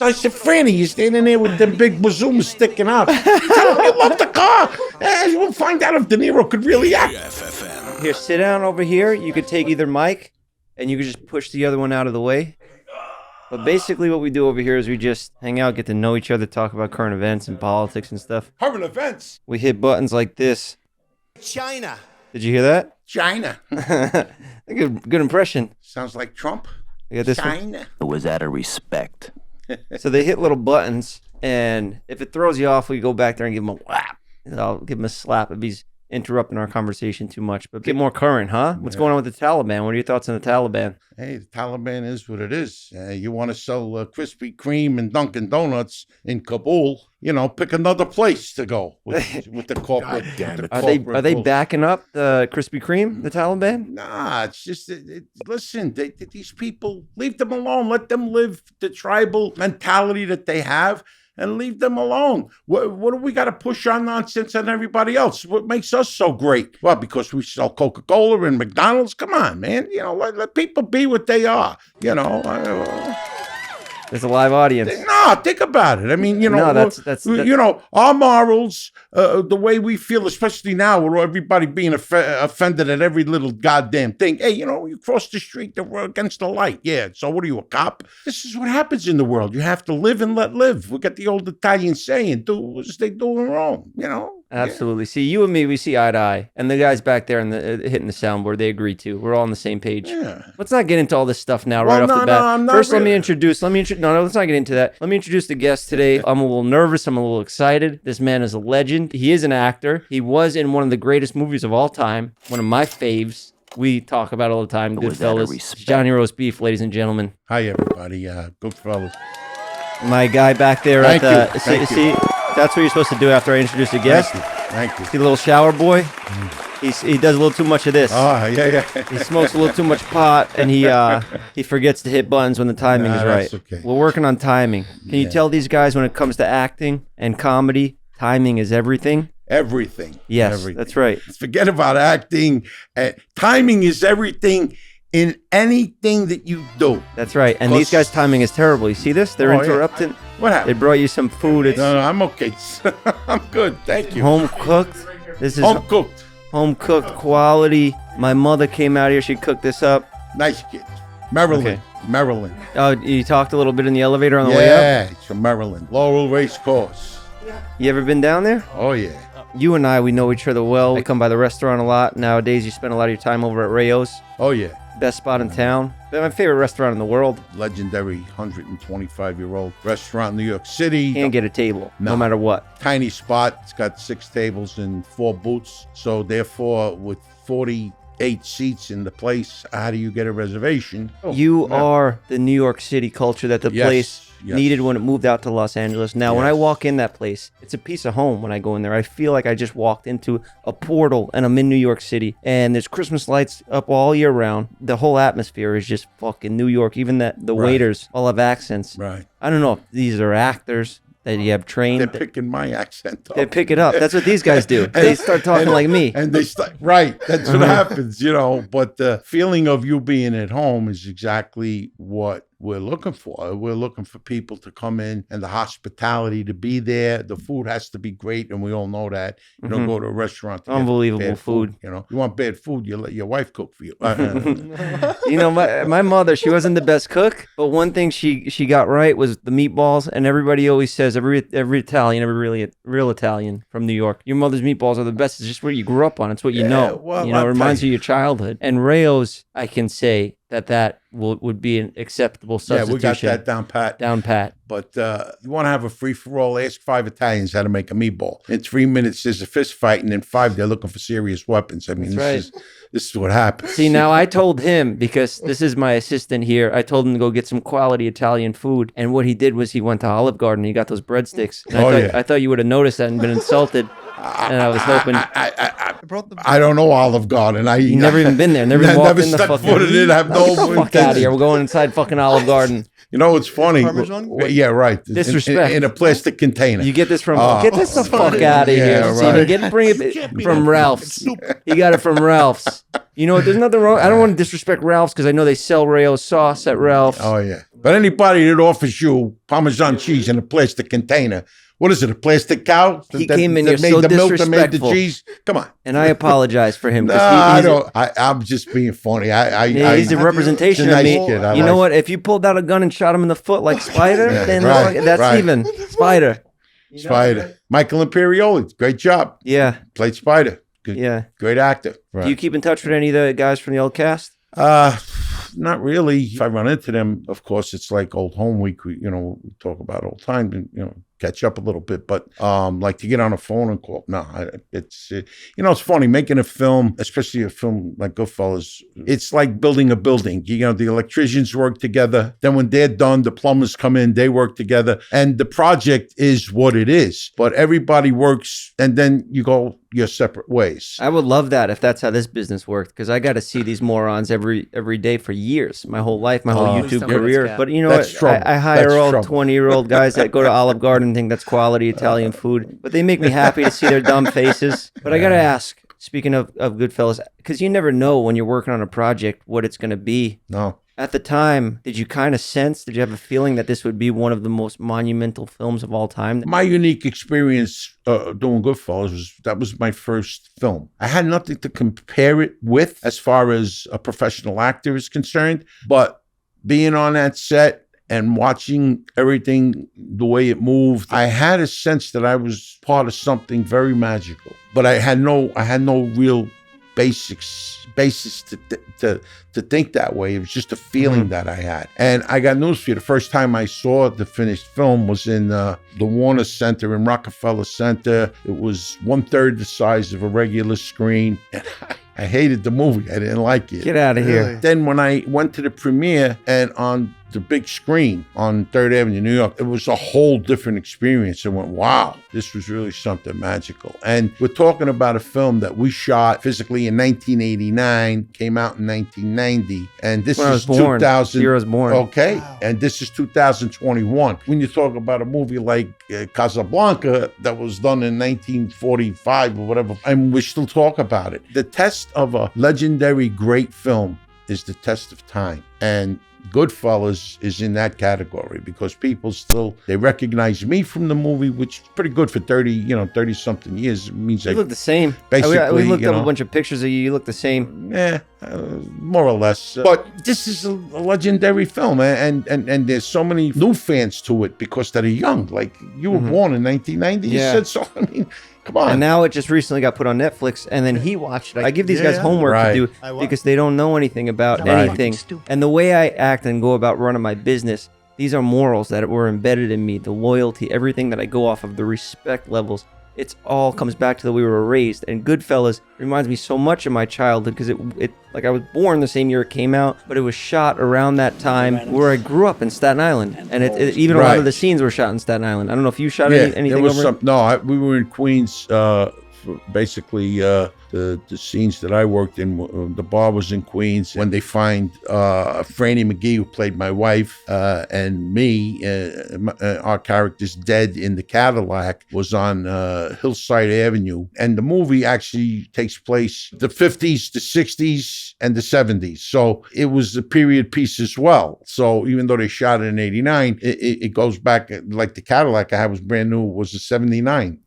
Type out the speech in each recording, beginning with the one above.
So I said, Franny, you're standing there with them big bazoomas sticking out. Tell him you love the car. We'll find out if De Niro could really act. Here, sit down over here. You could take either mic, and you could just push the other one out of the way. But basically what we do over here is we just hang out, get to know each other, talk about current events and politics and stuff. Current events? We hit buttons like this. China. Did you hear that? China. Good impression. Sounds like Trump. You got this China. one? It was out of respect. So they hit little buttons, and if it throws you off, we go back there and give him a whap. I'll give him a slap if he's interrupting our conversation too much. But get more current, huh? What's going on with the Taliban? What are your thoughts on the Taliban? Hey, the Taliban is what it is. You want to sell Krispy Kreme and Dunkin' Donuts in Kabul, pick another place to go with the corporate. Are they backing up the Krispy Kreme, the Taliban? Nah, it's just, listen, these people, leave them alone. Let them live the tribal mentality that they have. And leave them alone. What do we got to push our nonsense on everybody else? What makes us so great? Well, because we sell Coca-Cola and McDonald's? Come on, man. Let people be what they are. There's a live audience. No, think about it. I mean, that's our morals, the way we feel, especially now with everybody being offended at every little goddamn thing. Hey, you cross the street, we're against the light. Yeah, so what are you, a cop? This is what happens in the world. You have to live and let live. We got the old Italian saying, do as they do in Rome, Absolutely. See, you and me, we see eye to eye. And the guys back there hitting the soundboard, they agree too. We're all on the same page. Yeah. Let's not get into all this stuff now right off the bat. First, let me introduce. No, let's not get into that. Let me introduce the guest today. I'm a little nervous. I'm a little excited. This man is a legend. He is an actor. He was in one of the greatest movies of all time. One of my faves. We talk about it all the time. Goodfellas. Johnny Roastbeef, ladies and gentlemen. Hi, everybody. Goodfellas. My guy back there Thank you. See, that's what you're supposed to do after I introduce a guest. Thank you. See the little shower boy? He does a little too much of this. Oh, yeah. He smokes a little too much pot, and he forgets to hit buttons when the timing is right. That's okay. We're working on timing. Can you tell these guys when it comes to acting and comedy, timing is everything? Everything. Yes, everything. That's right. Forget about acting. Timing is everything in anything that you do. That's right. And these guys' timing is terrible. You see this? They're interrupting. Yeah. What happened? They brought you some food. It's No, I'm okay. I'm good. Thank you. home cooked. This is Home cooked. home cooked quality. My mother came out here. She cooked this up. Nice kids. Maryland. Okay. Maryland. Oh, you talked a little bit in the elevator on the way up? Yeah, it's from Maryland. Laurel Race Course. You ever been down there? Oh, yeah. You and I, we know each other well. I come by the restaurant a lot. Nowadays, you spend a lot of your time over at Rayo's. Oh, yeah. Best spot in town. My favorite restaurant in the world. Legendary 125-year-old restaurant in New York City. Can't get a table, no matter what. Tiny spot. It's got 6 tables and 4 booths. So therefore, with 48 seats in the place, how do you get a reservation? You are the New York City culture that the place needed when it moved out to Los Angeles. Now, when I walk in that place, it's a piece of home when I go in there. I feel like I just walked into a portal and I'm in New York City. And there's Christmas lights up all year round. The whole atmosphere is just fucking New York. Even the waiters all have accents. Right. I don't know if these are actors that you have trained. They're picking my accent up. They pick it up. That's what these guys do. They start talking like me. And they start, right. That's what happens, But the feeling of you being at home is exactly what we're looking for. We're looking for people to come in and the hospitality to be there. The food has to be great, and we all know that. You don't go to a restaurant to Unbelievable get bad food. You want bad food, you let your wife cook for you. My mother, she wasn't the best cook, but one thing she got right was the meatballs. And everybody always says, every Italian, every really real Italian from New York, your mother's meatballs are the best. It's just what you grew up on. It's what you know. Well, it reminds you of your childhood. And Rayo's, I can say that would be an acceptable substitution. Yeah, we got that down pat. Down pat. But you want to have a free-for-all, ask 5 Italians how to make a meatball. In 3 minutes, there's a fist fight, and in 5, they're looking for serious weapons. I mean, this is what happens. See, now I told him, because this is my assistant here, I told him to go get some quality Italian food. And what he did was he went to Olive Garden and he got those breadsticks. And I thought you would have noticed that and been insulted. And I was hoping. I don't know Olive Garden. You've never even been there. Never even walked in the fucking. Foot in it. I have no. Get the fuck out of here. We're going inside fucking Olive Garden. It's funny. Yeah, right. Disrespect. In a plastic container. You get this from. Get this the fuck out of here. Right. Bring it from Ralph's. He got it from Ralph's. There's nothing wrong. I don't want to disrespect Ralph's because I know they sell Rayo's sauce at Ralph's. Oh, yeah. But anybody that offers you Parmesan cheese in a plastic container, what is it, a plastic cow? He came in here so disrespectful. Made the cheese? Come on. And I apologize for him. I'm just being funny. He's a representation of me. Kid. You know what? If you pulled out a gun and shot him in the foot like Spider, then that's even. Spider. Spider. Michael Imperioli, great job. Yeah. Played Spider. Good, great actor. Right. Do you keep in touch with any of the guys from the old cast? Not really. If I run into them, of course, it's like old home week. We talk about old time and, catch up a little bit. But like to get on a phone and call, no, it's funny making a film, especially a film like Goodfellas. It's like building a building. The electricians work together. Then when they're done, the plumbers come in, they work together. And the project is what it is. But everybody works and then you go your separate ways. I would love that if that's how this business worked, because I got to see these morons every day for years, my whole life, my whole YouTube career. But you know what? I hire all 20-year-old guys that go to Olive Garden and think that's quality Italian food, but they make me happy to see their dumb faces. But I got to ask, speaking of Goodfellas, because you never know when you're working on a project what it's going to be. No. At the time, did you kind of sense, did you have a feeling that this would be one of the most monumental films of all time? My unique experience doing Goodfellas that was my first film. I had nothing to compare it with as far as a professional actor is concerned, but being on that set and watching everything the way it moved, I had a sense that I was part of something very magical. But I had no real basis to think that way. It was just a feeling that I had. And I got news for you. The first time I saw the finished film was in the Warner Center in Rockefeller Center. It was 1/3 the size of a regular screen. And I hated the movie. I didn't like it. Get out of here. Then when I went to the premiere and on the big screen on 3rd Avenue, New York, it was a whole different experience. I went, wow, this was really something magical. And we're talking about a film that we shot physically in 1989, came out in 1990, and this is 2000. Year I was born. Okay, wow. And this is 2021. When you talk about a movie like Casablanca that was done in 1945 or whatever, and we still talk about it. The test of a legendary great film is the test of time. And Goodfellas is in that category because people still, they recognize me from the movie, which is pretty good for 30 something years. It means you look the same. Basically, we looked up a bunch of pictures of you. You look the same. Yeah, more or less. But this is a legendary film, and there's so many new fans to it because they're young. Like you were born in 1990. You said so. I mean, come on. And now it just recently got put on Netflix, and then he watched it. I give these guys homework to do because they don't know anything about anything. And the way I act and go about running my business, these are morals that were embedded in me, the loyalty, everything that I go off of, the respect levels. It's all comes back to the way we were raised. And Goodfellas reminds me so much of my childhood because it like I was born the same year it came out, but it was shot around that time where I grew up in Staten Island. And even a lot of the scenes were shot in Staten Island. I don't know if you shot anything there was over we were in Queens, basically the scenes that I worked in, the bar was in Queens. When they find Franny McGee, who played my wife, and me, our characters dead in the Cadillac, was on Hillside Avenue. And the movie actually takes place the 50s, the 60s, and the 70s. So it was a period piece as well. So even though they shot it in 89, it goes back, like the Cadillac I had was brand new, was a 79.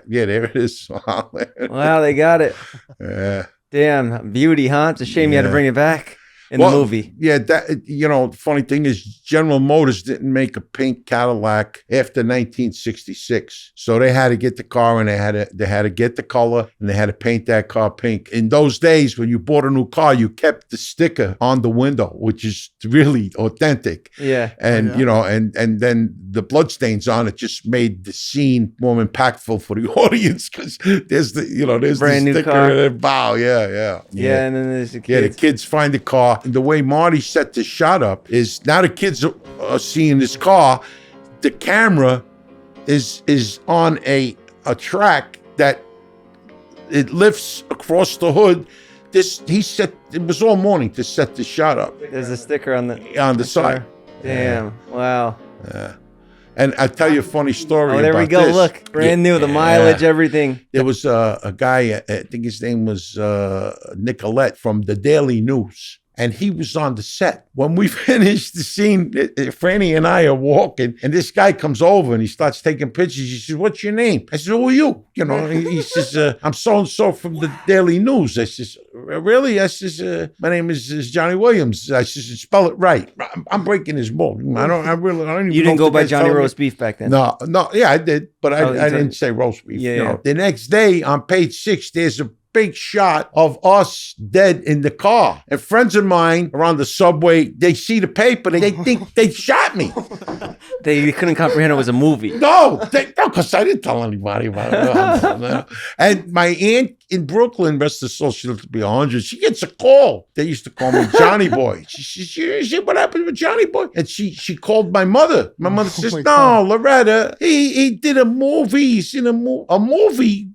Yeah, there it is. Wow, they got it. Yeah. Damn, beauty, huh? It's a shame you had to bring it back in the movie. Yeah, the funny thing is General Motors didn't make a pink Cadillac after 1966. So they had to get the car and they had to get the color and they had to paint that car pink. In those days, when you bought a new car, you kept the sticker on the window, which is really authentic. Yeah. And and then the bloodstains on it just made the scene more impactful for the audience because there's there's brand the new sticker car. and wow, yeah. Yeah, and then there's the kids. Yeah, the kids find the car. And the way Marty set this shot up is now the kids are seeing this car. The camera is on a track that it lifts across the hood. It was all morning to set the shot up. There's a sticker on the side. Damn! Wow. Yeah. And I tell you a funny story. Oh, there we go. This. Look, brand new, the mileage, everything. There was a guy, I think his name was Nicolette from the Daily News. and he was on the set. When we finished the scene, Franny and I are walking, and this guy comes over and he starts taking pictures. He says, "What's your name?" I said, "Who are you?" You know, he says, "I'm so-and-so from the Daily News." I says, "Really?" I says, "My name is Johnny Williams." I says, "Spell it right." I'm breaking his mold. I don't even You didn't go by Johnny Roastbeef back then? No, yeah, I did, but I didn't say Roastbeef. Yeah, you know. The next day on page 6, there's a big shot of us dead in the car. And friends of mine are on the subway. They see the paper. They think they shot me. They couldn't comprehend it was a movie. No, because I didn't tell anybody about it. And my aunt in Brooklyn, rest of the soul, she lived to be 100. She gets a call. They used to call me Johnny Boy. She said, "What happened with Johnny Boy?" And she called my mother. My mother says, "No, Loretta, he did a movie. He's in a movie.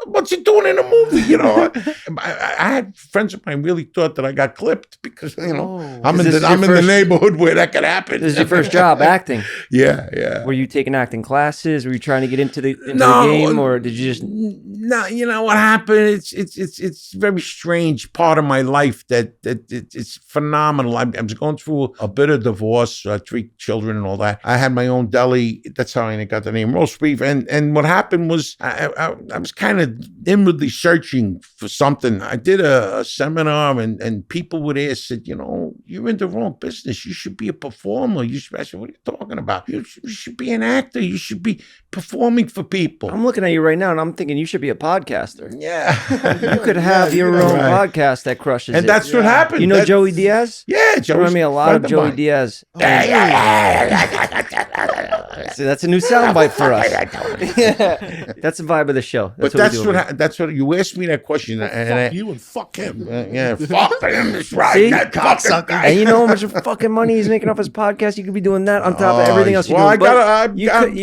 What's he doing in a movie?" You know, I had friends of mine really thought that I got clipped because, you know, I'm in the neighborhood where that could happen. This is your first job, acting. Yeah. Were you taking acting classes? Were you trying to get into the game, or did you just? No, you know what happened? It's very strange part of my life that it's phenomenal. I was going through a bit of divorce, 3 children and all that. I had my own deli. That's how I got the name Roastbeef. And what happened was I was kind of inwardly searching for something. I did a seminar and people would ask, said, "You know, you're in the wrong business. You should be a performer." I said, "What are you talking about? You should be an actor. You should be performing for people." I'm looking at you right now and I'm thinking you should be a podcaster. Yeah. You could have your own podcast that crushes and that's what happened. You know Joey Diaz? Yeah, Joey. Remind me a lot of Joey Diaz. See, that's a new soundbite for us. Yeah. That's the vibe of the show. That's what you asked me that question. Fuck you and fuck him. Yeah, fuck him. That's right. See? That cocksucker. And you know how much fucking money he's making off his podcast? You could be doing that on top of everything else you well, do. I'm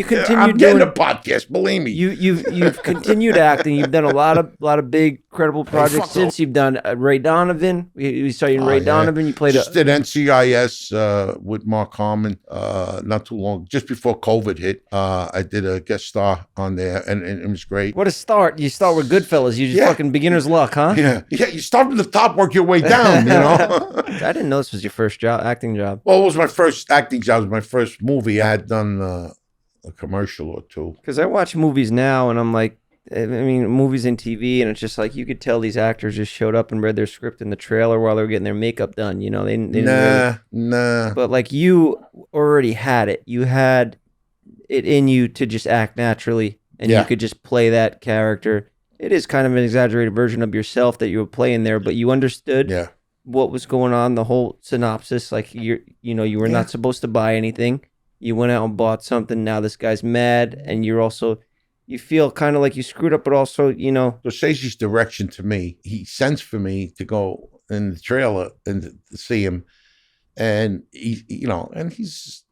continue getting doing a podcast. Believe me. You've continued acting. You've done a lot of big, credible projects since. You've done Ray Donovan. We saw you in Ray Donovan. You played did NCIS with Mark Harmon not too long, just before COVID hit. I did a guest star on there, and it was great. What a start! You start with Goodfellas. You just fucking beginner's luck, huh? Yeah. You start from the top, work your way down. You know. I didn't know this was your first acting job. Well, it was my first acting job. It was my first movie. I had done a commercial or two. Because I watch movies now, and I'm like, I mean, movies and TV, and it's just like you could tell these actors just showed up and read their script in the trailer while they were getting their makeup done. You know, they didn't Nah. But like you already had it. You had it in you to just act naturally, and you could just play that character. It is kind of an exaggerated version of yourself that you were playing there, but you understood what was going on, the whole synopsis. Like you were not supposed to buy anything. You went out and bought something. Now this guy's mad, and you feel kind of like you screwed up, but also, Scorsese's direction to me, he sends for me to go in the trailer and to see him. And he's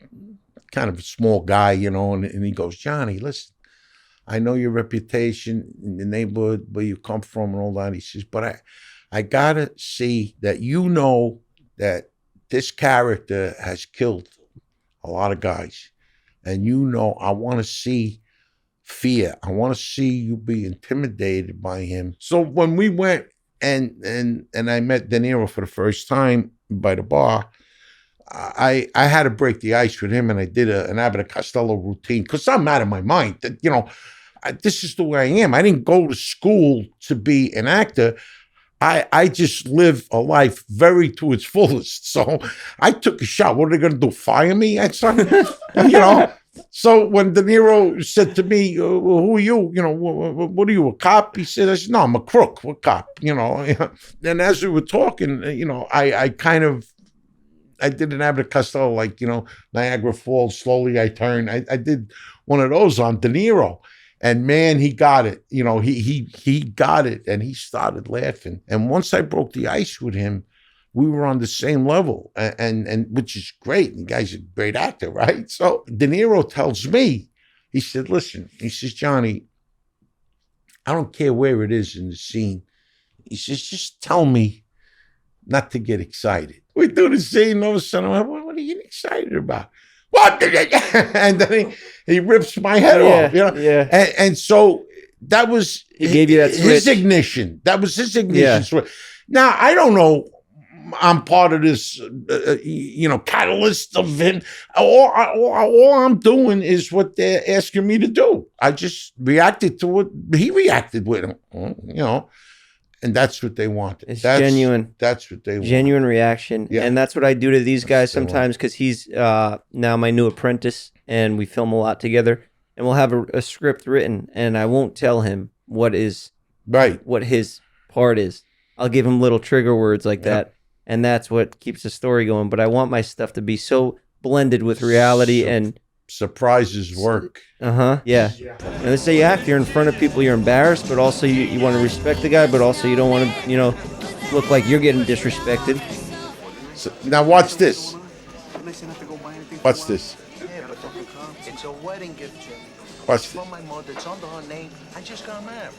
kind of a small guy, and he goes, "Johnny, listen, I know your reputation in the neighborhood where you come from and all that." He says, "But I gotta see that that this character has killed a lot of guys. And I want to see fear. I want to see you be intimidated by him." So when we went and I met De Niro for the first time by the bar, I had to break the ice with him, and I did an Abbott and Costello routine because I'm out of my mind. That this is the way I am. I didn't go to school to be an actor. I just live a life very to its fullest. So I took a shot. What are they going to do? Fire me? So when De Niro said to me, "Who are you? What are you, a cop?" He said, "No, I'm a crook. What cop?" And as we were talking, I did an Abbott and Costello, like, Niagara Falls, slowly I turn. I did one of those on De Niro. And man, he got it. He got it, and he started laughing. And once I broke the ice with him, we were on the same level, and which is great. The guy's a great actor, right? So De Niro tells me, he said, "Listen," he says, "Johnny, I don't care where it is in the scene." He says, "Just tell me not to get excited." We do the scene, and all of a sudden, I'm like, "What are you getting excited about?" "What?" And then he rips my head off, Yeah. And so that was he gave you that switch. his ignition. That was his ignition switch. Now, I don't know I'm part of this, catalyst of him. All I'm doing is what they're asking me to do. I just reacted to what he reacted with him, and that's what they wanted. That's genuine. That's what they want. Genuine reaction. Yeah. And that's what I do to these guys sometimes because he's now my new apprentice and we film a lot together and we'll have a script written and I won't tell him what his part is. I'll give him little trigger words like that. And that's what keeps the story going. But I want my stuff to be so blended with reality and surprises work. Yeah. And let's say you act, you're in front of people, you're embarrassed, but also you want to respect the guy, but also you don't want to, look like you're getting disrespected. So, now watch this. Watch this. It's a wedding gift, Jimmy. Watch this. From my mother. It's under her name. I just got married.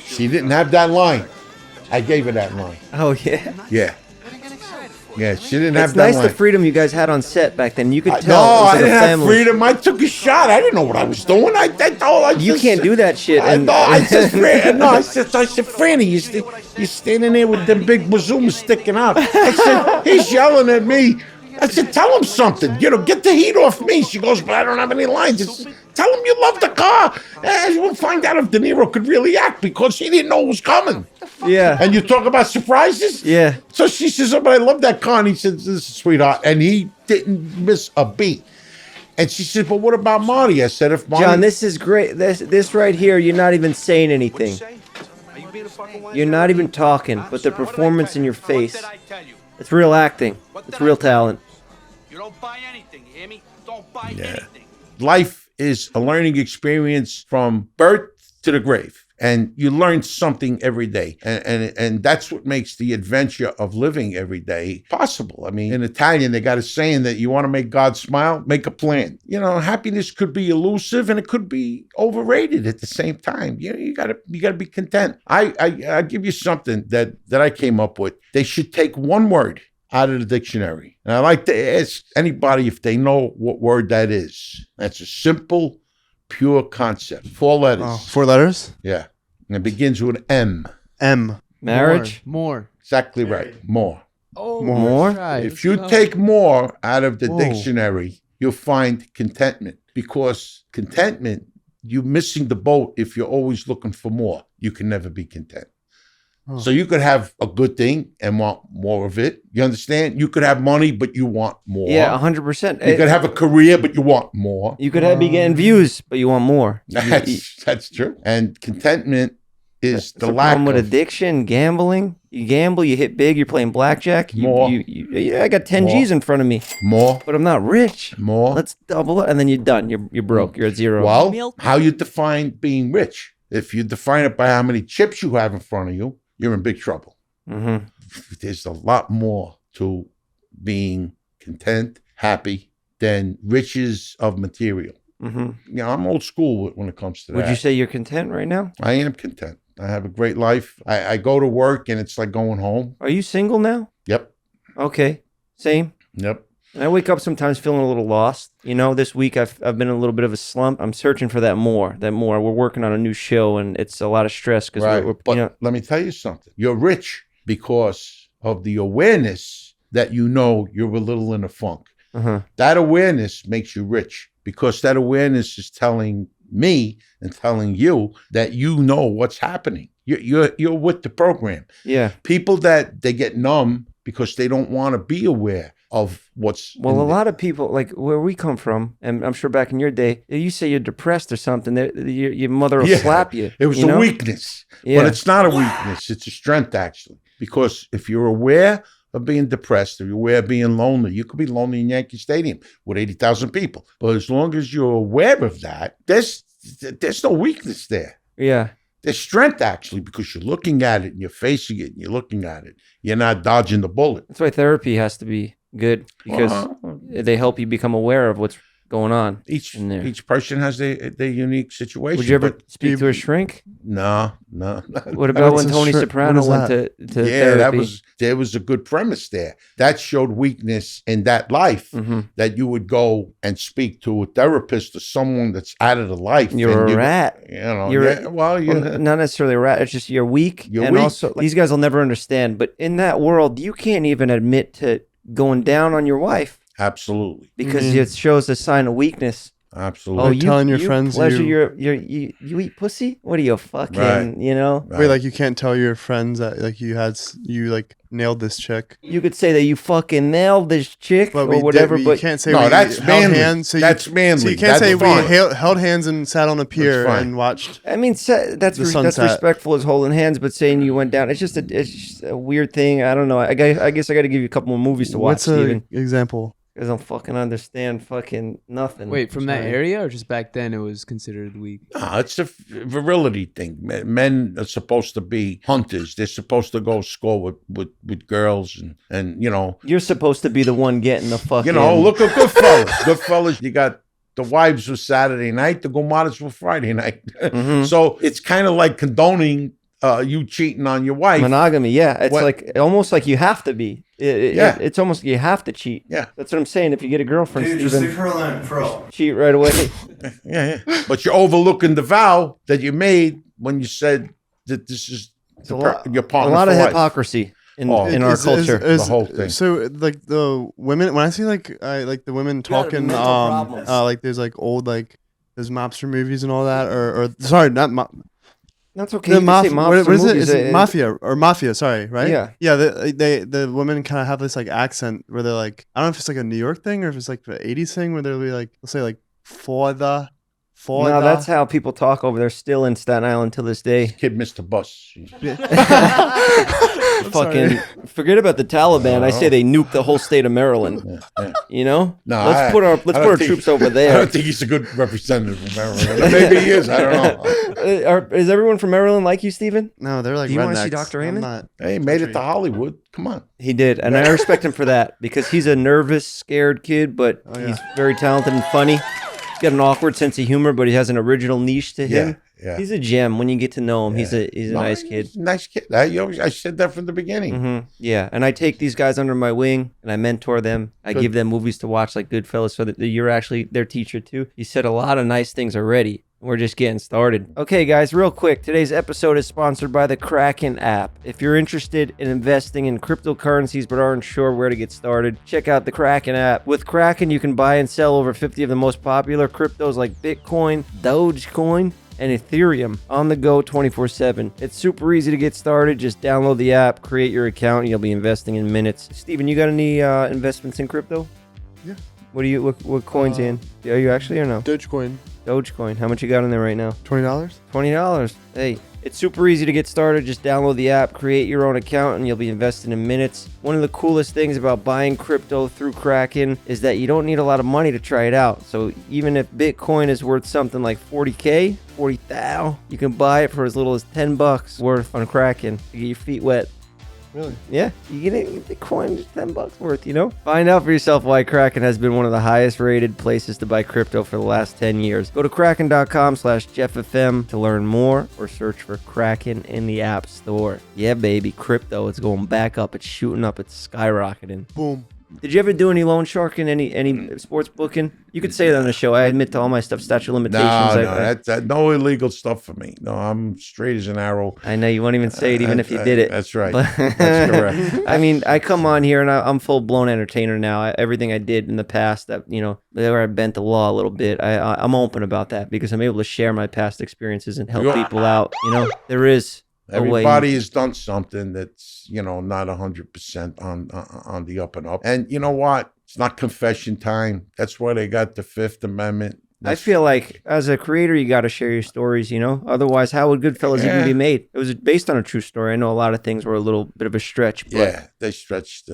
She didn't have that line. I gave her that line. Oh, yeah? Yeah. Yeah, she didn't have that line. It's nice the freedom you guys had on set back then. You could tell. No, I didn't have freedom. I took a shot. I didn't know what I was doing. You can't do that shit. I said, Franny, you're standing there with them big bazoomas sticking out. I said, he's yelling at me. I said, tell him something. Get the heat off me. She goes, but I don't have any lines. Tell him you love the car. And we'll find out if De Niro could really act because he didn't know it was coming. Yeah. And you talk about surprises? Yeah. So she says, oh, but I love that car. And he says, this is sweetheart. And he didn't miss a beat. And she said, but what about Marty? I said, if Marty... John, this is great. This right here, you're not even saying anything. You're not even talking, but the performance in your face. It's real acting. It's real talent. You don't buy anything, you hear me? Don't buy anything. Life is a learning experience from birth to the grave. And you learn something every day. And that's what makes the adventure of living every day possible. I mean, in Italian, they got a saying that you want to make God smile, make a plan. Happiness could be elusive and it could be overrated at the same time. You gotta be content. I give you something that I came up with. They should take one word out of the dictionary. And I like to ask anybody if they know what word that is. That's a simple, pure concept. 4 letters. Oh, 4 letters? Yeah. And it begins with M. M. Marriage? More. Exactly right. More. Oh, more? Right. If you take more out of the dictionary, you'll find contentment. Because contentment, you're missing the boat if you're always looking for more. You can never be content. So you could have a good thing and want more of it. You understand? You could have money, but you want more. Yeah, 100%. You could have a career, but you want more. You could be getting views, but you want more. That's true. And contentment is the lack of... with addiction, gambling. You gamble, you hit big, you're playing blackjack. More. I got 10 G's in front of me. More. But I'm not rich. More. Let's double it, and then you're done. You're broke. You're at zero. Well, how you define being rich? If you define it by how many chips you have in front of you, you're in big trouble. Mm-hmm. There's a lot more to being content, happy, than riches of material. Mm-hmm. I'm old school when it comes to that. Would you say you're content right now? I am content. I have a great life. I go to work and it's like going home. Are you single now? Yep. Okay. Same. Yep. I wake up sometimes feeling a little lost. This week I've been in a little bit of a slump. I'm searching for that more. We're working on a new show and it's a lot of stress because But let me tell you something. You're rich because of the awareness that you're a little in a funk. Uh-huh. That awareness makes you rich because that awareness is telling me and telling you that you know what's happening. You're with the program. Yeah. People that they get numb because they don't want to be aware of what's... Well, a lot of people, like where we come from, and I'm sure back in your day, you say you're depressed or something, your mother will slap you. It was a weakness. Yeah. But it's not a weakness. It's a strength, actually. Because if you're aware of being depressed, if you're aware of being lonely, you could be lonely in Yankee Stadium with 80,000 people. But as long as you're aware of that, there's no weakness there. Yeah. There's strength, actually, because you're looking at it and you're facing it and you're looking at it. You're not dodging the bullet. That's why therapy has to be good because they help you become aware of what's going on. Each person has their unique situation. Would you ever speak to a shrink? No. What about when Tony Soprano went to therapy? There was a good premise there. That showed weakness in that life, that you would go and speak to a therapist or someone that's out of the life. You're a rat. Well, not necessarily a rat. It's just you're weak. Also, these guys will never understand. But in that world, you can't even admit to going down on your wife. Absolutely. Because it shows a sign of weakness. Absolutely. Like telling your friends you eat pussy? What are you fucking, you know? Wait, like you can't tell your friends that like you like nailed this chick. You could say that you fucking nailed this chick or whatever, but you can't say that's manly. Hands, that's manly. So you can't say we held hands and sat on a pier and watched. I mean, that's respectful as holding hands, but saying you went down, it's just a weird thing. I don't know. I guess I got to give you a couple more movies to watch. What's an example? I don't fucking understand fucking nothing. Wait, from that area or just back then it was considered weak? No, it's a virility thing. Men are supposed to be hunters. They're supposed to go score with girls and you know. You're supposed to be the one getting the fucking. You know, look at Goodfellas. Goodfellas, you got the wives were Saturday night, the Gomadas were Friday night. So it's kind of like condoning you cheating on your wife. Monogamy, yeah. It's like almost like you have to be. It's almost you have to cheat. Yeah. That's what I'm saying. If you get a girlfriend, Dude, just leave her alone, bro. Cheat right away. Yeah. But you're overlooking the vow that you made when you said that this is your partner. A lot of life. hypocrisy in our culture. The whole thing. So like the women, when I see like the women talking, like there's like old there's mobster movies and all that, or sorry, not That's okay. What is it? Is it mafia? Sorry, right? Yeah. Yeah. The women kind of have this like accent where they're like, I don't know if it's like a New York thing or if it's like the 80s thing where they'll be like, they'll say like for the. No, that's how people talk over there still in Staten Island till this day. Kid missed the bus. Fucking forget about the Taliban. I say they nuked the whole state of Maryland. You know? No, let's put our troops over there. I don't think he's a good representative of Maryland. Maybe he is. I don't know. Is everyone from Maryland like you, Steven? No, they're like. Do you want to see Dr. Raymond? Hey, he made it to Hollywood. Come on. He did, and I respect him for that because he's a nervous, scared kid, but he's very talented and funny. He's got an awkward sense of humor, but he has an original niche to him. Yeah. He's a gem when you get to know him. He's a nice kid. He's a nice kid. I said that from the beginning. Yeah, and I take these guys under my wing and I mentor them. I give them movies to watch like Goodfellas, so that you're actually their teacher too. You said a lot of nice things already. We're just getting started. Okay, guys, real quick. Today's episode is sponsored by the Kraken app. If you're interested in investing in cryptocurrencies but aren't sure where to get started, check out the Kraken app. With Kraken, you can buy and sell over 50 of the most popular cryptos like Bitcoin, Dogecoin, and Ethereum on the go 24/7. It's super easy to get started. Just download the app, create your account, and you'll be investing in minutes. Steven, you got any investments in crypto? Yeah. What coins in? Are you actually or no? Dogecoin. How much you got in there right now? $20. $20. Hey, it's super easy to get started. Just download the app, create your own account, and you'll be investing in minutes. One of the coolest things about buying crypto through Kraken is that you don't need a lot of money to try it out. So even if Bitcoin is worth something like 40K, 40,000, you can buy it for as little as $10 worth on Kraken to get your feet wet. Really? Yeah, you get it. Bitcoin just $10 worth, you know? Find out for yourself why Kraken has been one of the highest rated places to buy crypto for the last 10 years. Go to kraken.com/JeffFM to learn more or search for Kraken in the App Store. Yeah, baby, crypto, it's going back up. It's shooting up. It's skyrocketing. Boom. Did you ever do any loan sharking, any sports booking? You could say that on the show. I admit to all my stuff, statute of limitations. No, no illegal stuff for me. No, I'm straight as an arrow. I know you won't even say it, even if you did it. That's right. That's correct. I mean, I come on here and I'm full blown entertainer now. Everything I did in the past, that where I bent the law a little bit, I'm open about that because I'm able to share my past experiences and help people out. There is. Everybody has done something that's, not 100% on the up and up. And you know what? It's not confession time. That's why they got the Fifth Amendment. I feel like as a creator, you got to share your stories, Otherwise, how would Goodfellas even be made? It was based on a true story. I know a lot of things were a little bit of a stretch. But they stretched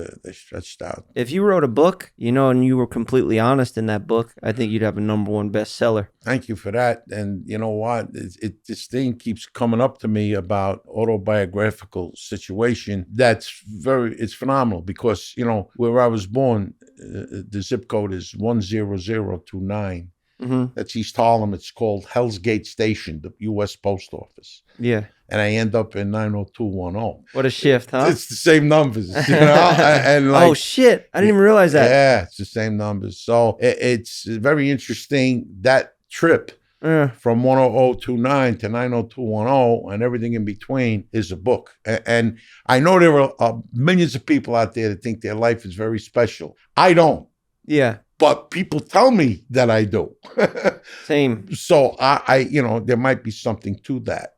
out. If you wrote a book, and you were completely honest in that book, I think you'd have a #1 bestseller. Thank you for that. And you know what? This thing keeps coming up to me about autobiographical situation. It's phenomenal because, where I was born, the zip code is 10029. Mm-hmm. That's East Harlem. It's called Hell's Gate Station, the U.S. Post Office. Yeah. And I end up in 90210. What a shift, huh? It's the same numbers, and like, oh shit! I didn't even realize that. Yeah, it's the same numbers. So it's very interesting, that trip from 10029 to 90210 and everything in between is a book. And I know there are millions of people out there that think their life is very special. I don't. Yeah. But people tell me that I do. Same. So I there might be something to that,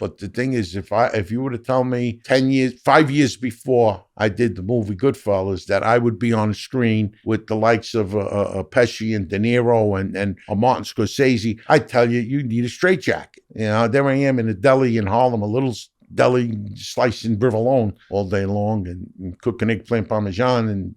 But the thing is, if you were to tell me 5 years before I did the movie Goodfellas that I would be on the screen with the likes of Pesci and De Niro and Martin Scorsese, I'd tell you need a straitjacket. There I am in a deli in Harlem, a little deli slicing provolone all day long and cooking eggplant parmesan and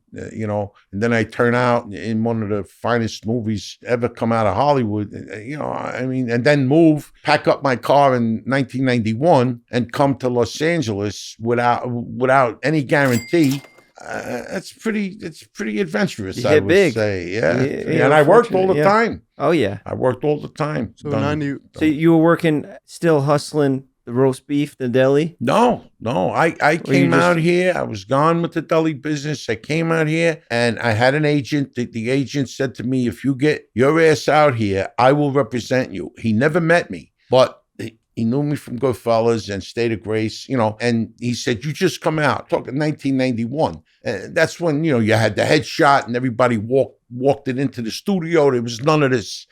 then I turn out in one of the finest movies ever come out of Hollywood, and then pack up my car in 1991 and come to Los Angeles without any guarantee. It's pretty adventurous, I would say. Yeah. And I worked all the time. Oh yeah. I worked all the time. So you were working, still hustling the roast beef, the deli? No. I came out here. I was gone with the deli business. I came out here and I had an agent. The agent said to me, if you get your ass out here, I will represent you. He never met me, but he knew me from Goodfellas and State of Grace, and he said, you just come out. Talking 1991. That's when, you had the headshot and everybody walked it into the studio. There was none of this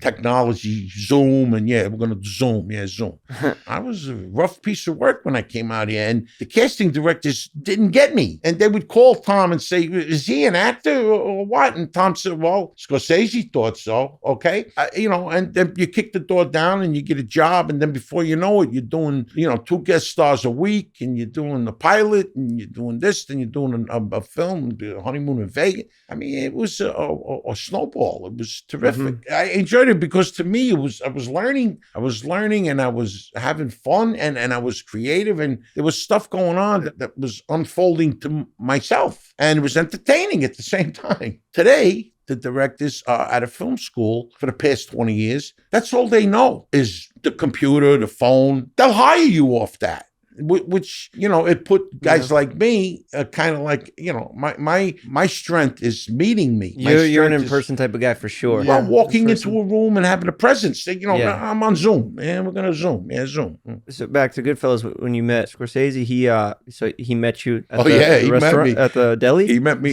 technology, Zoom, and we're going to Zoom. Yeah, Zoom. I was a rough piece of work when I came out here, and the casting directors didn't get me. And they would call Tom and say, is he an actor or what? And Tom said, well, Scorsese thought so, okay? And then you kick the door down and you get a job, and then before you know it, you're doing, 2 guest stars a week, and you're doing the pilot, and you're doing this, and you're doing a film, the Honeymoon in Vegas. I mean, it was a snowball. It was terrific. Mm-hmm. I enjoyed it because to me, I was learning, and I was having fun, and I was creative, and there was stuff going on that was unfolding to myself, and it was entertaining at the same time. Today, the directors are at a film school for the past 20 years. That's all they know is the computer, the phone. They'll hire you off that. Which, it put guys like me kind of like, my strength is meeting me. You're an in-person type of guy for sure. Well, walking into a room and having a presence. I'm on Zoom, and we're going to Zoom. Yeah, Zoom. So back to Goodfellas, when you met Scorsese, he met you at the restaurant, met me at the deli? He met me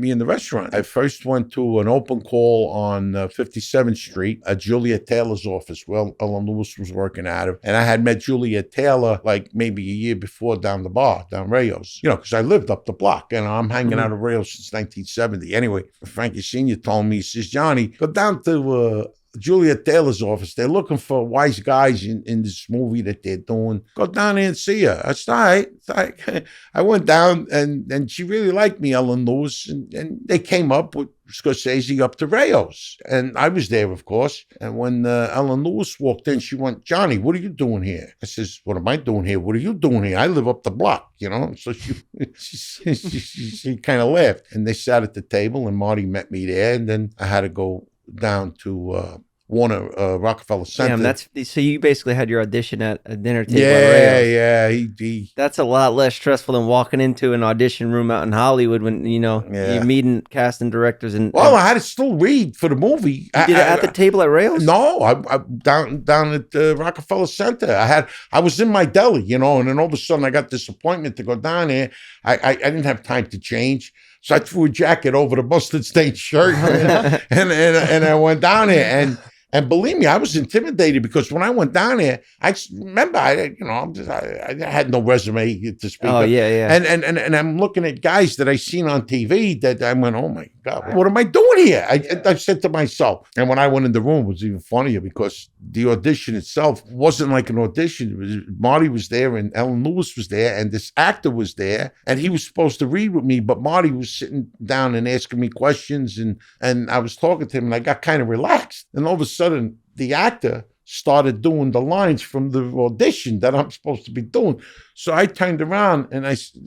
in the restaurant. I first went to an open call on 57th Street at Juliet Taylor's office, where Ellen Lewis was working out of. And I had met Juliet Taylor like maybe a year before down Rayos, because I lived up the block and I'm hanging out at Rayos since 1970. Anyway, Frankie Sr. told me, he says, Johnny, go down to Juliet Taylor's office. They're looking for wise guys in this movie that they're doing. Go down there and see her. I said, all right. I went down and she really liked me, Ellen Lewis, and they came up with Scorsese up to Rayos. And I was there, of course. And when Ellen Lewis walked in, she went, Johnny, what are you doing here? I says, what am I doing here? What are you doing here? I live up the block, So she kind of laughed. And they sat at the table and Marty met me there. And then I had to go down to Warner Rockefeller Center. Damn, so you basically had your audition at a dinner table. Yeah. That's a lot less stressful than walking into an audition room out in Hollywood when you're meeting casting directors and. Well, I had to still read for the movie. You did it at the table at Rayos? No, I down at Rockefeller Center. I was in my deli, and then all of a sudden I got this appointment to go down there. I didn't have time to change. So I threw a jacket over the mustard stained shirt and I went down there and believe me, I was intimidated because when I went down there, I remember I had no resume to speak of. Yeah. And I'm looking at guys that I seen on TV that I went, oh my God, what am I doing here? I said to myself, and when I went in the room, it was even funnier because the audition itself wasn't like an audition. Marty was there and Ellen Lewis was there and this actor was there and he was supposed to read with me, but Marty was sitting down and asking me questions and I was talking to him and I got kind of relaxed. And all of a sudden, the actor started doing the lines from the audition that I'm supposed to be doing. So I turned around and I said,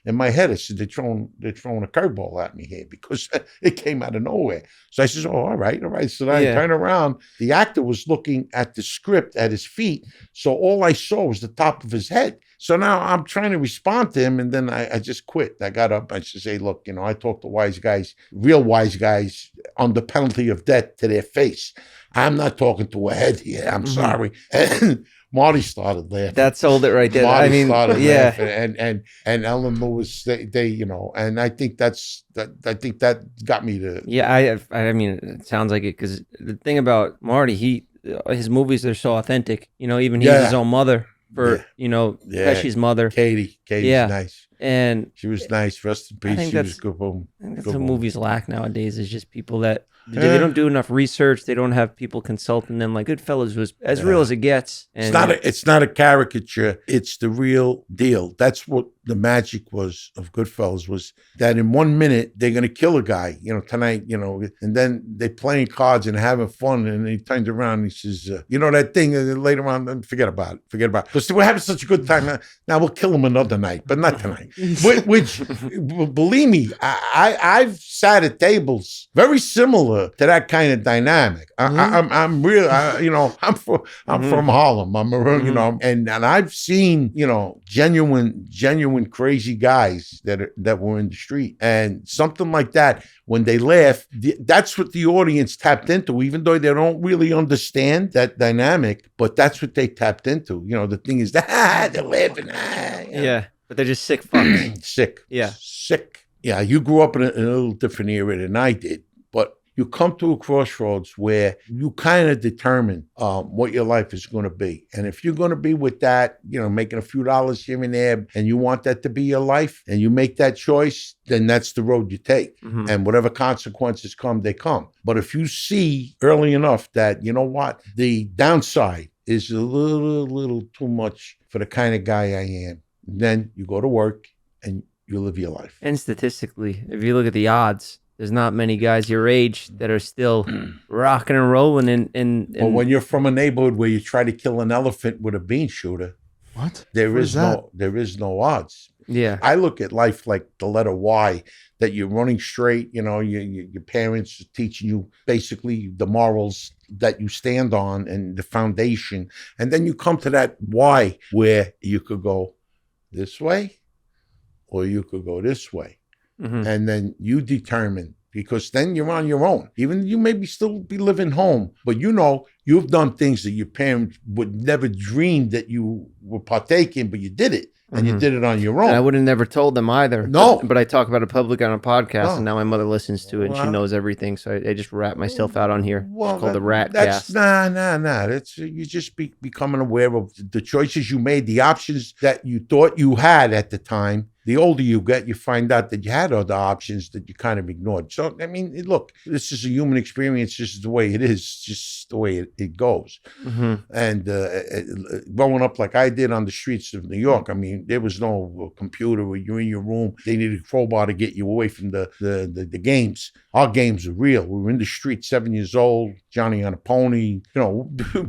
in my head, I said, they're throwing a curveball at me here because it came out of nowhere. So I said, all right. So then I turned around. The actor was looking at the script at his feet. So all I saw was the top of his head. So now I'm trying to respond to him, and then I just quit. I got up and I said, hey, look, I talk to wise guys, real wise guys, under penalty of death to their face. I'm not talking to a head here. I'm sorry. And Marty started laughing. That sold it right there. Marty started laughing, and Ellen Lewis, they and I think that got me to. Yeah, I mean, it sounds like it, because the thing about Marty, his movies, they're so authentic. Even he's his own mother for Pesci's mother. Katie's nice. And she was nice. Rest in peace. She was good. That's what movies lack nowadays, is just people that they don't do enough research. They don't have people consulting them. Like Goodfellas was as real as it gets. And it's not a caricature. It's the real deal. That's what the magic was of Goodfellas, was that in 1 minute they're gonna kill a guy, tonight, and then they're playing cards and having fun, and he turns around and he says, that thing, later on, forget about it. Because we're having such a good time. Now we'll kill him another night, but not tonight. Which believe me, I've sat at tables very similar to that kind of dynamic. I'm real. I'm from Harlem. I'm around, and I've seen genuine crazy guys that were in the street, and something like that. When they laugh, that's what the audience tapped into, even though they don't really understand that dynamic. But that's what they tapped into. The thing is that they're laughing. Yeah, but they're just sick fucks. Sick. Yeah. Sick. Yeah, you grew up in a little different era than I did, but you come to a crossroads where you kind of determine what your life is going to be. And if you're going to be with that, making a few dollars here and there, and you want that to be your life, and you make that choice, then that's the road you take. Mm-hmm. And whatever consequences come, they come. But if you see early enough that, the downside is a little too much for the kind of guy I am, then you go to work and you live your life. And statistically, if you look at the odds, there's not many guys your age that are still rocking and rolling. Well, when you're from a neighborhood where you try to kill an elephant with a bean shooter, there is no odds. Yeah, I look at life like the letter Y, that you're running straight. Your parents are teaching you basically the morals that you stand on and the foundation, and then you come to that Y where you could go this way, or you could go this way. Mm-hmm. And then you determine, because then you're on your own. Even you maybe still be living home, but you've done things that your parents would never dream that you were partaking, but you did it. And you did it on your own. And I would have never told them either. No. But I talk about it public on a podcast, and now my mother listens to it, and she knows everything. So I just rat myself out on here. It's called the Rat Cast. Nah. You just becoming aware of the choices you made, the options that you thought you had at the time. The older you get, you find out that you had other options that you kind of ignored. So, I mean, look, this is a human experience. This is the way it is, just the way it goes. Mm-hmm. And growing up like I did on the streets of New York, I mean, there was no computer where you're in your room. They needed a crowbar to get you away from the games. Our games were real. We were in the street, 7 years old, Johnny on a pony.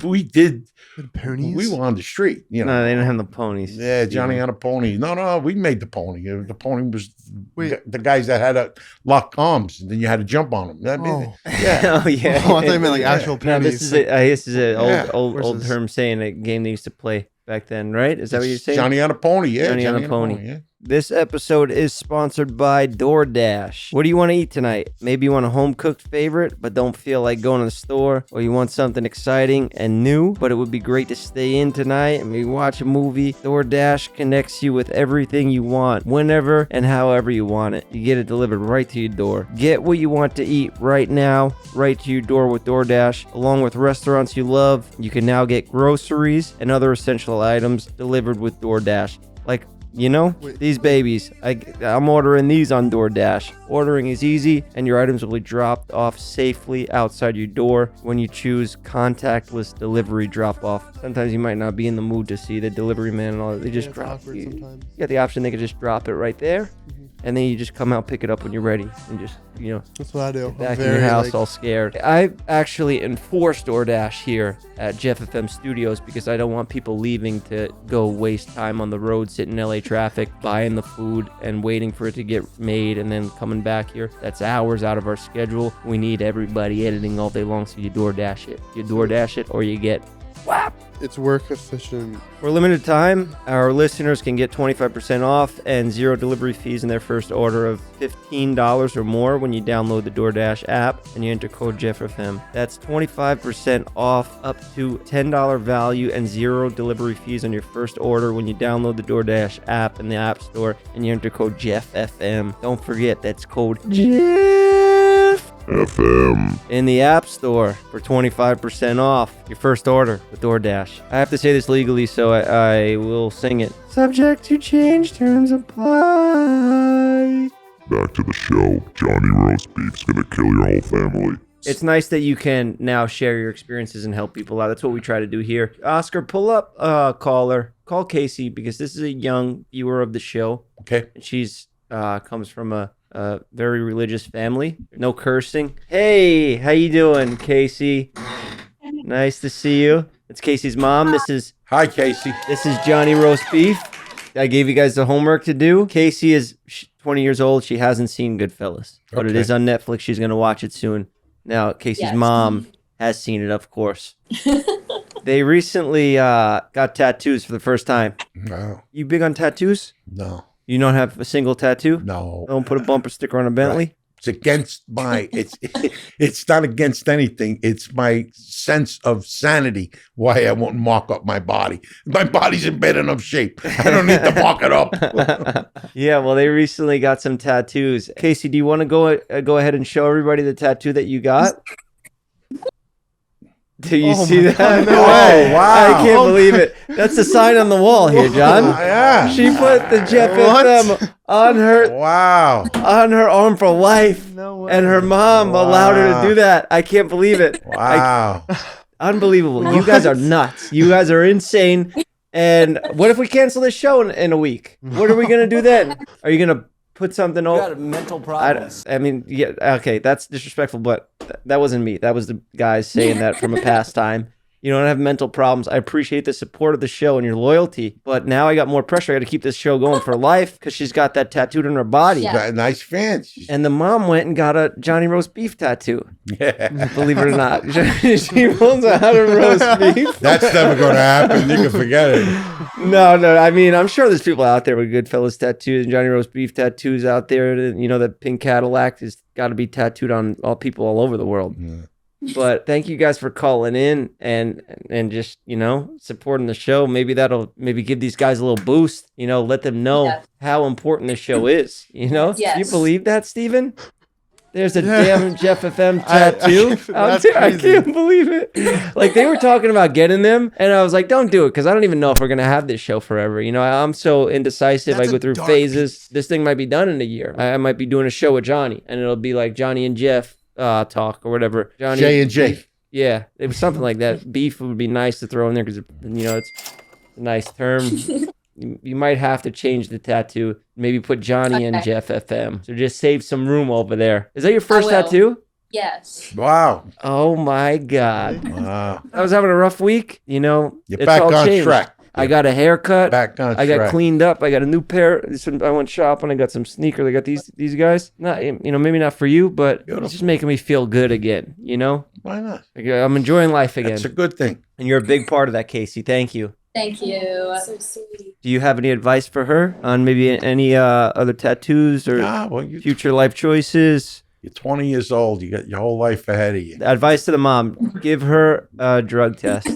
We did. We were on the street. No, they didn't have the ponies. Yeah, Johnny on a pony. No, we made the pony. The pony was the guys that had to lock arms, and then you had to jump on them. Yeah. Oh, yeah. Oh, I thought you meant like actual ponies. No, this is an old term saying a game they used to play back then, right? Is that what you're saying? Johnny on a pony, yeah. Johnny on a pony. This episode is sponsored by DoorDash. What do you want to eat tonight? Maybe you want a home-cooked favorite, but don't feel like going to the store, or you want something exciting and new, but it would be great to stay in tonight and maybe watch a movie. DoorDash connects you with everything you want, whenever and however you want it. You get it delivered right to your door. Get what you want to eat right now, right to your door with DoorDash. Along with restaurants you love, you can now get groceries and other essential items delivered with DoorDash. Like, these babies, I'm ordering these on DoorDash. Ordering is easy, and your items will be dropped off safely outside your door when you choose contactless delivery drop-off. Sometimes you might not be in the mood to see the delivery man and all that. They just drop it. You got the option, they could just drop it right there. Mm-hmm. and then you just come out, pick it up when you're ready, and just, you know, That's what I do. back in your house all scared. I actually enforce DoorDash here at Jeff FM Studios because I don't want people leaving to go waste time on the road, sitting in LA traffic, buying the food and waiting for it to get made and then coming back here. That's hours out of our schedule. We need everybody editing all day long, so you DoorDash it. You DoorDash it or you get whap. It's work efficient. For a limited time, our listeners can get 25% off and 0 delivery fees in their first order of $15 or more when you download the DoorDash app and you enter code JeffFM. That's 25% off up to $10 value and 0 delivery fees on your first order when you download the DoorDash app in the App Store and you enter code JeffFM. Don't forget, that's code JeffFM in the App Store for 25% off your first order with DoorDash. I have to say this legally, so I will sing it. Subject to change, terms apply. Back to the show. Johnny Roastbeef's gonna kill your whole family. It's nice that you can now share your experiences and help people out. That's what we try to do here. Oscar, pull up a caller. Call Casey because this is a young viewer of the show. Okay. And she's comes from a very religious family. No cursing. Hey, how you doing, Casey? Nice to see you. It's Casey's mom. Hi, Casey. This is Johnny Roastbeef. I gave you guys the homework to do. Casey is 20 years old. She hasn't seen Goodfellas, but it is on Netflix. She's going to watch it soon. Now, Casey's mom has seen it, of course. They recently got tattoos for the first time. No. You big on tattoos? No. You don't have a single tattoo? No. Don't put a bumper sticker on a Bentley? Right. It's against it's not against anything. It's my sense of sanity why I won't mark up my body. My body's in bad enough shape. I don't need to mark it up. Yeah, well, they recently got some tattoos. Casey, do you want to go ahead and show everybody the tattoo that you got? Do you see that? God, no way. Wow. I can't believe it. That's the sign on the wall here, John. Yeah. She put the Jeff FM on her arm for life. No way. And her mom allowed her to do that. I can't believe it. Wow. Unbelievable. You guys are nuts. You guys are insane. And what if we cancel this show in a week? What are we going to do then? Are you going to put something over? You got mental problems. I mean, yeah, okay, that's disrespectful, but that wasn't me. That was the guys saying that from a past time. You don't have mental problems. I appreciate the support of the show and your loyalty, but now I got more pressure. I got to keep this show going for life because she's got that tattooed on her body. She's got a nice fans. And the mom went and got a Johnny Roast Beef tattoo. Yeah. Believe it or not. She pulls out a roast beef. That's never going to happen. You can forget it. No. I mean, I'm sure there's people out there with Goodfellas tattoos and Johnny Roast Beef tattoos out there. You know, that pink Cadillac has got to be tattooed on all people all over the world. Yeah. But thank you guys for calling in and just, you know, supporting the show. Maybe that'll give these guys a little boost, you know, let them know how important this show is, you know? Do you believe that, Steven? There's a damn Jeff FM tattoo out there. I can't believe it. Like, they were talking about getting them, and I was like, don't do it, because I don't even know if we're going to have this show forever. You know, I'm so indecisive. I go through phases. This thing might be done in a year. I might be doing a show with Johnny, and it'll be like Johnny and Jeff talk or whatever. Johnny J and J. Yeah, it was something like that. Beef would be nice to throw in there because, you know, it's a nice term. You might have to change the tattoo. Maybe put Johnny and Jeff FM. So just save some room over there. Is that your first tattoo? Yes. Wow. Oh my God. Wow. I was having a rough week. You know, You're back all on changed. track. I got a haircut. Back on I got track. cleaned up. I got a new pair. I went shopping. I got some sneakers. I got these guys. Not, you know, maybe not for you, but it's just making me feel good again. You know? Why not? I'm enjoying life again. That's a good thing. And you're a big part of that, Casey. Thank you. Thank you. So sweet. Do you have any advice for her on maybe any other tattoos or future life choices? You're 20 years old. You got your whole life ahead of you. Advice to the mom: give her a drug test.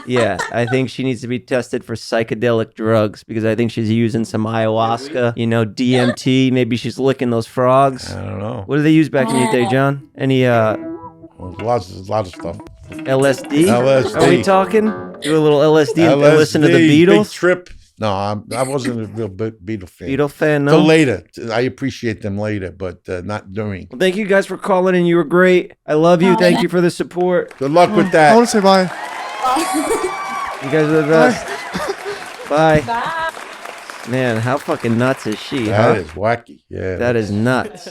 Yeah, I think she needs to be tested for psychedelic drugs because I think she's using some ayahuasca, you know, DMT. Maybe she's licking those frogs. I don't know. What do they use back in your day, John? Any Lots of stuff. LSD? LSD. Are we talking? Do a little LSD and listen to the Big Beatles? Trip. No, I wasn't a real big Beatle fan. Beatle fan, no? So later. I appreciate them later, but not during. Well, thank you guys for calling in. You were great. I love you. Thank you for the support. Good luck with that. I want to say bye. You guys are the best. Bye. Bye. Man, how fucking nuts is she? That is wacky. Yeah. That is nuts.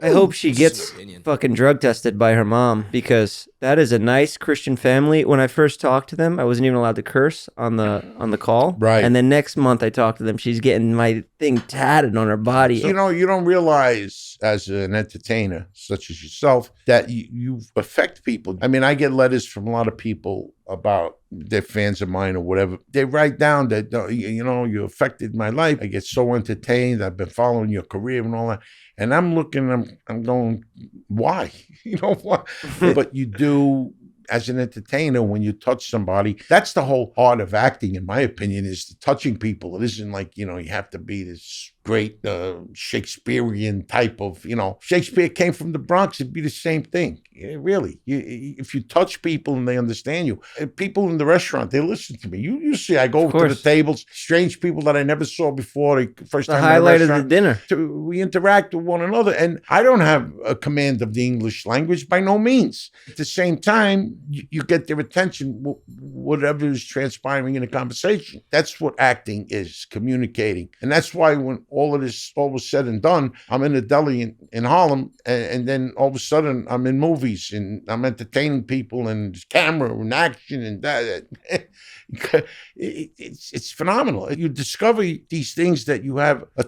I hope she gets fucking drug tested by her mom, because that is a nice Christian family. When I first talked to them, I wasn't even allowed to curse on the call. Right. And then next month I talked to them, she's getting my thing tatted on her body. So, you don't realize as an entertainer such as yourself that you affect people. I mean, I get letters from a lot of people about they're fans of mine or whatever. They write down that, you affected my life. I get so entertained. I've been following your career and all that. And I'm looking, I'm going, why? Why? But you do, as an entertainer, when you touch somebody, that's the whole art of acting, in my opinion, is the touching people. It isn't like, you have to be this great Shakespearean type of, Shakespeare came from the Bronx. It'd be the same thing. Yeah, really. If you touch people and they understand you, people in the restaurant, they listen to me. You see, I go over to the tables, strange people that I never saw before. First time the highlight of the dinner. We interact with one another. And I don't have a command of the English language by no means. At the same time, you get their attention, whatever is transpiring in a conversation. That's what acting is, communicating. And that's why when all was said and done, I'm in a deli in Harlem, and then all of a sudden I'm in movies and I'm entertaining people and camera and action and that. It's phenomenal. You discover these things that you have a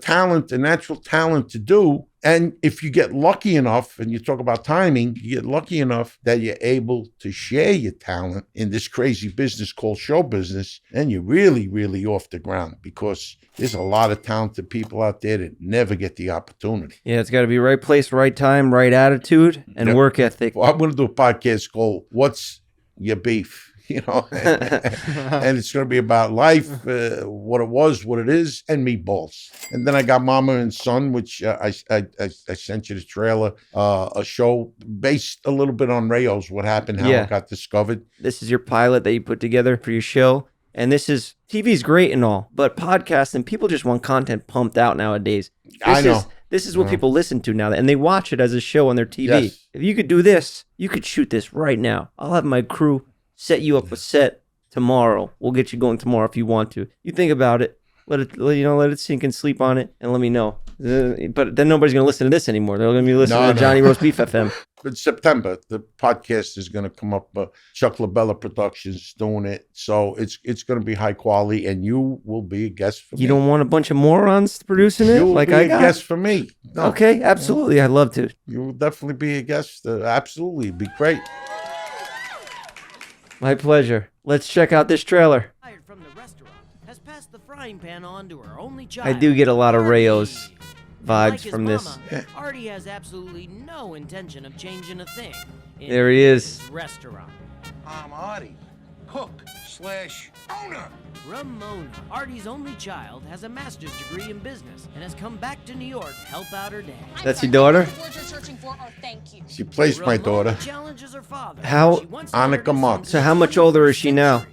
natural talent to do. And if you get lucky enough, and you talk about timing, you get lucky enough that you're able to share your talent in this crazy business called show business, and you're really, really off the ground, because there's a lot of talented people out there that never get the opportunity. Yeah, it's got to be right place, right time, right attitude, and work ethic. Well, I'm going to do a podcast called What's Your Beef? And it's going to be about life, what it was, what it is, and meatballs. And then I got Mama and Son, which I sent you the trailer, a show based a little bit on Rayo's, what happened, how it got discovered. This is your pilot that you put together for your show. And TV's great and all, but podcasting, people just want content pumped out nowadays. I know. This is what people listen to now, and they watch it as a show on their TV. Yes. If you could do this, you could shoot this right now. I'll have my crew set you up a set tomorrow. We'll get you going tomorrow if you want to. You think about it. Let it sink and sleep on it, and let me know. But then nobody's going to listen to this anymore. They're going to be listening to Johnny Roastbeef FM. In September, the podcast is going to come up. Chuck LaBella Productions doing it. So it's going to be high quality, and you will be a guest for me. You don't want a bunch of morons producing it? You will be a guest for me. No. Okay, absolutely. I'd love to. You will definitely be a guest. Absolutely. It'd be great. My pleasure. Let's check out this trailer. From the restaurant has passed the frying pan on to her only child. I do get a lot of Rayo's vibes from this. Mama, Artie has absolutely no intention of changing a thing. There he is. Restaurant. I'm Artie, cook/owner. Ramona, Artie's only child, has a master's degree in business and has come back to New York to help out her dad. That's your daughter? She plays my daughter. Challenges her father. How? Annika Marks. So how much older is she now?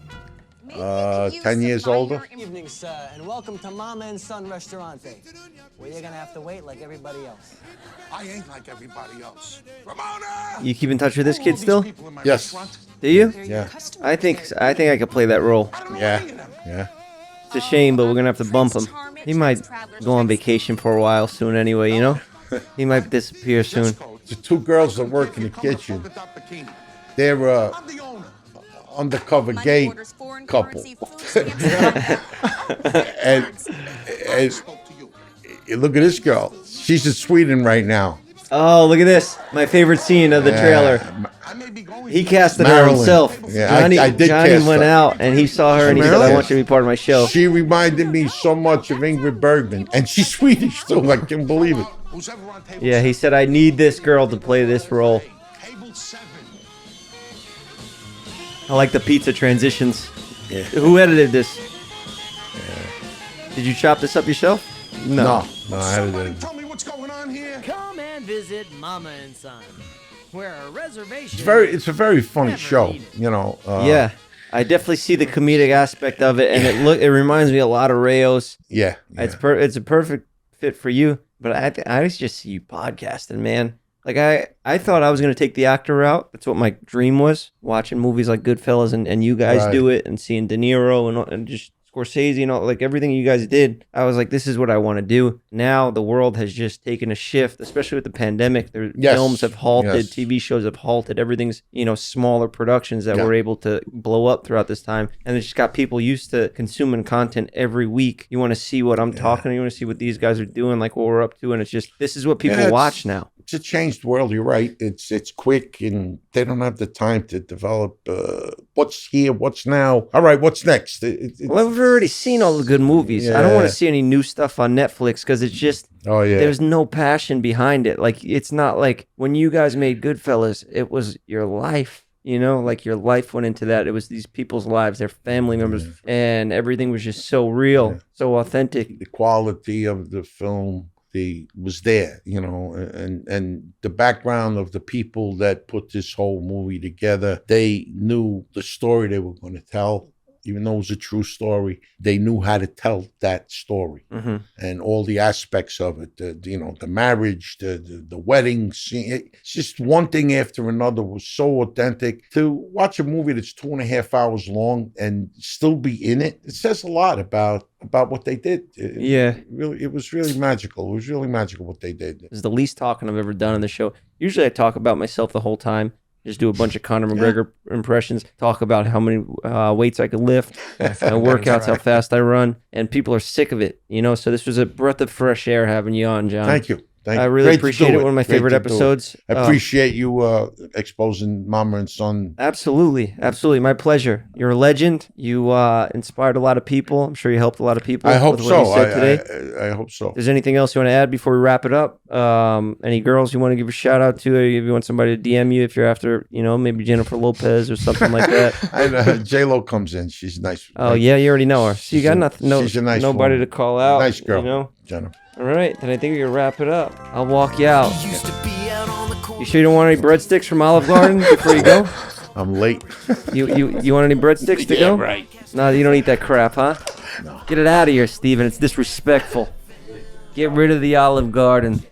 10 years older. Evening, sir, and welcome to Mama and Son Restaurante, where you're gonna have to wait like everybody else. I ain't like everybody else. Ramona! You keep in touch with this kid still? Yes. Do you? Yeah. I think I could play that role. Yeah. It's a shame, but we're gonna have to bump him. He might go on vacation for a while soon anyway, you know? He might disappear soon. The two girls that work in the kitchen, they're undercover gay couple. and look at this girl. She's in Sweden right now. Oh, look at this. My favorite scene of the trailer. He casted her himself. Yeah, Johnny, I did Johnny cast went her. out and he saw her and he said, I want you to be part of my show. She reminded me so much of Ingrid Bergman. And she's Swedish too. I can't believe it. Yeah, he said, I need this girl to play this role. I like the pizza transitions. Yeah. Who edited this? Did you chop this up yourself? No, I edited it. Tell me what's going on here. Come and visit Mama and Son, where a reservation. It's a very funny show, you know. Yeah, I definitely see the comedic aspect of it, and it reminds me a lot of Rayo's. Yeah. It's a perfect fit for you. But I just see you podcasting, man. Like I thought I was gonna take the actor route. That's what my dream was. Watching movies like Goodfellas and you guys do it, and seeing De Niro and just Scorsese and all, like everything you guys did, I was like, this is what I want to do. Now the world has just taken a shift, especially with the pandemic. Their films have halted, TV shows have halted. Everything's, smaller productions that were able to blow up throughout this time. And it's just got people used to consuming content every week. You want to see what I'm talking, you want to see what these guys are doing, like what we're up to. And it's just, this is what people watch now. It's a changed world. You're right. It's quick, and they don't have the time to develop what's here, what's now. All right, what's next? Well, we've already seen all the good movies. I don't want to see any new stuff on Netflix because it's just there's no passion behind it. Like, it's not like when you guys made Goodfellas, it was your life. Like your life went into that. It was these people's lives, their family members, and everything was just so real, so authentic. The quality of the film was there, and the background of the people that put this whole movie together. They knew the story they were going to tell. Even though it was a true story, they knew how to tell that story and all the aspects of it. The marriage, the wedding scene. It's just one thing after another. Was so authentic. To watch a movie that's 2.5 hours long and still be in it, it says a lot about what they did. It was really magical. It was really magical what they did. It's the least talking I've ever done on the show. Usually I talk about myself the whole time. Just do a bunch of Conor McGregor impressions, talk about how many weights I could lift, workouts, how fast I run, and people are sick of it, So this was a breath of fresh air having you on, John. Thank you. I really appreciate it. One of my favorite episodes. I appreciate you exposing Mama and Son. Absolutely. My pleasure. You're a legend. You inspired a lot of people. I'm sure you helped a lot of people. I hope so. I hope so. If there's anything else you want to add before we wrap it up? Any girls you want to give a shout out to? Or if you want somebody to DM you, if you're after, maybe Jennifer Lopez or something like that. J-Lo comes in. She's nice. Oh, yeah, you already know her. So you got nothing. She's a nice nobody woman. To call out. Nice girl. Jennifer. All right, then I think we can wrap it up. I'll walk you out. You sure you don't want any breadsticks from Olive Garden before you go? I'm late. You want any breadsticks to go? Right. No, you don't eat that crap, huh? No. Get it out of here, Steven. It's disrespectful. Get rid of the Olive Garden.